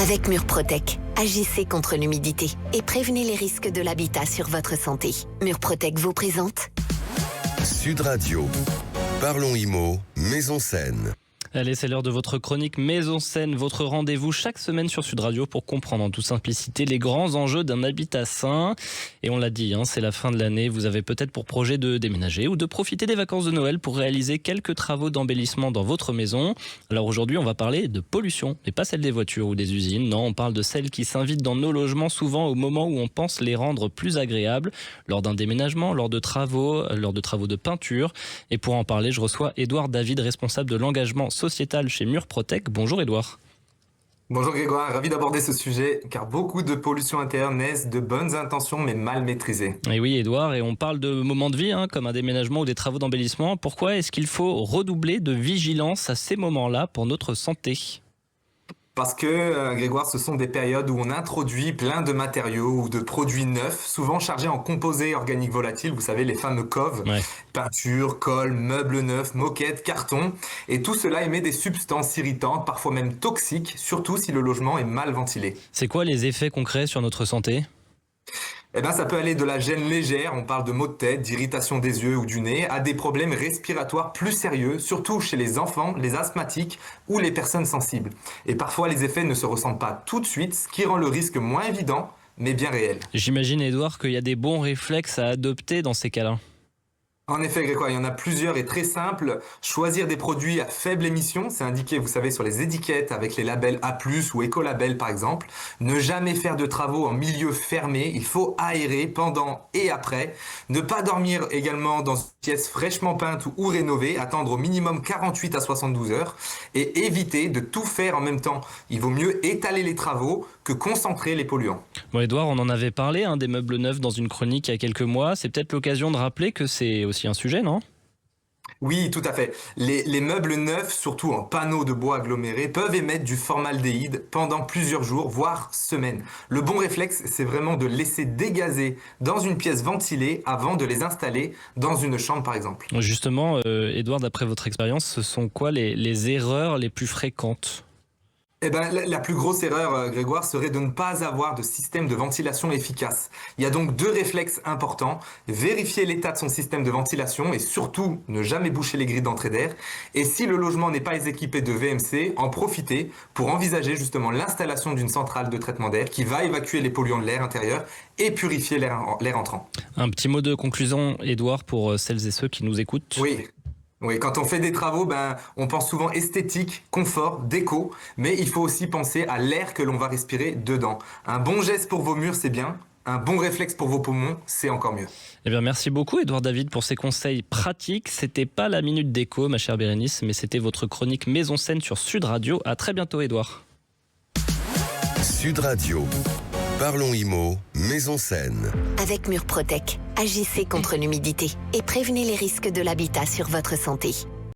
Avec Murprotec, agissez contre l'humidité et prévenez les risques de l'habitat sur votre santé. Murprotec vous présente Sud Radio. Parlons Immo, Maison Saine. Allez, c'est l'heure de votre chronique Maison Saine, votre rendez-vous chaque semaine sur Sud Radio pour comprendre en toute simplicité les grands enjeux d'un habitat sain. Et on l'a dit, c'est la fin de l'année, vous avez peut-être pour projet de déménager ou de profiter des vacances de Noël pour réaliser quelques travaux d'embellissement dans votre maison. Alors aujourd'hui, on va parler de pollution, mais pas celle des voitures ou des usines. Non, on parle de celle qui s'invite dans nos logements souvent au moment où on pense les rendre plus agréables, lors d'un déménagement, lors de travaux de peinture. Et pour en parler, je reçois Édouard David, responsable de l'engagement sociétal chez Murprotec. Bonjour Édouard. Bonjour Grégoire, ravi d'aborder ce sujet car beaucoup de pollution intérieure naissent de bonnes intentions mais mal maîtrisées. Et oui Édouard, et on parle de moments de vie comme un déménagement ou des travaux d'embellissement. Pourquoi est-ce qu'il faut redoubler de vigilance à ces moments-là pour notre santé ? Parce que, Grégoire, ce sont des périodes où on introduit plein de matériaux ou de produits neufs, souvent chargés en composés organiques volatiles, vous savez, les fameux COV, peinture, colle, meubles neufs, moquettes, carton. Et tout cela émet des substances irritantes, parfois même toxiques, surtout si le logement est mal ventilé. C'est quoi les effets concrets sur notre santé ? Ça peut aller de la gêne légère, on parle de maux de tête, d'irritation des yeux ou du nez, à des problèmes respiratoires plus sérieux, surtout chez les enfants, les asthmatiques ou les personnes sensibles. Et parfois, les effets ne se ressentent pas tout de suite, ce qui rend le risque moins évident, mais bien réel. J'imagine, Édouard, qu'il y a des bons réflexes à adopter dans ces cas-là. En effet, Grégoire, il y en a plusieurs et très simples. Choisir des produits à faible émission, c'est indiqué, vous savez, sur les étiquettes avec les labels A+, ou Écolabel par exemple. Ne jamais faire de travaux en milieu fermé, il faut aérer pendant et après. Ne pas dormir également dans une pièce fraîchement peinte ou rénovée, attendre au minimum 48 à 72 heures et éviter de tout faire en même temps. Il vaut mieux étaler les travaux que concentrer les polluants. Bon Édouard, on en avait parlé des meubles neufs dans une chronique il y a quelques mois. C'est peut-être l'occasion de rappeler que c'est aussi un sujet, non ? Oui, tout à fait. Les meubles neufs, surtout en panneaux de bois agglomérés, peuvent émettre du formaldéhyde pendant plusieurs jours, voire semaines. Le bon réflexe, c'est vraiment de laisser dégazer dans une pièce ventilée avant de les installer dans une chambre, par exemple. Justement, Édouard, d'après votre expérience, ce sont quoi les erreurs les plus fréquentes ? La plus grosse erreur, Grégoire, serait de ne pas avoir de système de ventilation efficace. Il y a donc deux réflexes importants. Vérifier l'état de son système de ventilation et surtout ne jamais boucher les grilles d'entrée d'air. Et si le logement n'est pas équipé de VMC, en profiter pour envisager justement l'installation d'une centrale de traitement d'air qui va évacuer les polluants de l'air intérieur et purifier l'air entrant. Un petit mot de conclusion, Édouard, pour celles et ceux qui nous écoutent. Oui, quand on fait des travaux, on pense souvent esthétique, confort, déco, mais il faut aussi penser à l'air que l'on va respirer dedans. Un bon geste pour vos murs, c'est bien. Un bon réflexe pour vos poumons, c'est encore mieux. Merci beaucoup, Édouard David, pour ces conseils pratiques. C'était pas la Minute Déco, ma chère Bérénice, mais c'était votre chronique Maison Saine sur Sud Radio. À très bientôt, Édouard. Sud Radio. Parlons Immo, Maison Saine. Avec Murprotec, agissez contre l'humidité et prévenez les risques de l'habitat sur votre santé.